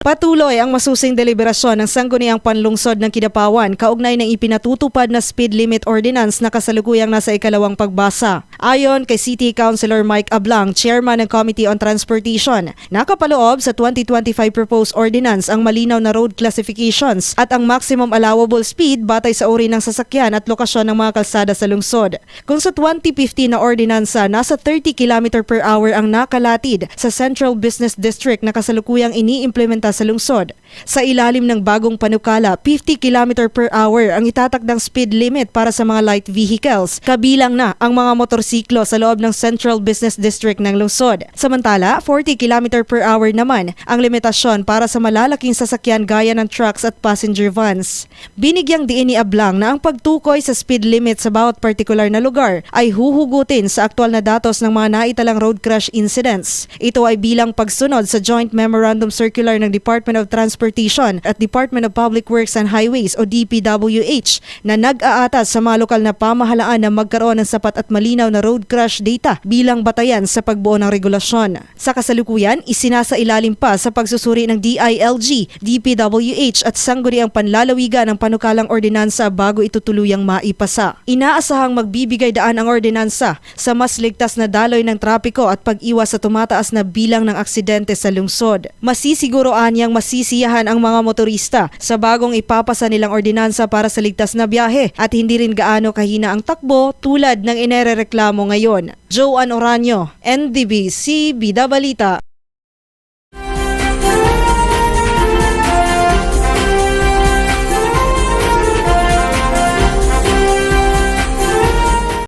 Patuloy ang masusing deliberasyon ng Sangguniang Panlungsod ng Kidapawan kaugnay ng ipinatutupad na speed limit ordinance na kasalukuyang nasa ikalawang pagbasa. Ayon kay City Councilor Mike Ablang, Chairman ng Committee on Transportation, nakapaloob sa 2025 proposed ordinance ang malinaw na road classifications at ang maximum allowable speed batay sa uri ng sasakyan at lokasyon ng mga kalsada sa lungsod. Kung sa 2015 na ordinansa, nasa 30 km per hour ang nakalatid sa Central Business District na kasalukuyang iniimplementa sa lungsod. Sa ilalim ng bagong panukala, 50 km per hour ang itatakdang speed limit para sa mga light vehicles, kabilang na ang mga motorsiklo sa loob ng Central Business District ng lungsod. Samantala, 40 km per hour naman ang limitasyon para sa malalaking sasakyan gaya ng trucks at passenger vans. Binigyang diin ni Ablang na ang pagtukoy sa speed limit sa bawat partikular na lugar ay huhugutin sa aktual na datos ng mga naitalang road crash incidents. Ito ay bilang pagsunod sa Joint Memorandum Circular ng Department of Transportation at Department of Public Works and Highways o DPWH na nag-aatas sa mga lokal na pamahalaan na magkaroon ng sapat at malinaw na road crash data bilang batayan sa pagbuo ng regulasyon. Sa kasalukuyan, isinasailalim pa sa pagsusuri ng DILG, DPWH at Sangguniang Panlalawigan ng panukalang ordinansa bago ito tuluyang maipasa. Inaasahang magbibigay daan ang ordinansa sa mas ligtas na daloy ng trapiko at pag-iwas sa tumataas na bilang ng aksidente sa lungsod. Masisiguroan niyang masisiyahan ang mga motorista sa bagong ipapasa nilang ordinansa para sa ligtas na biyahe at hindi rin gaano kahina ang takbo tulad ng inerereklamo ngayon. Joanne Oranio, NDBC, Bida Balita.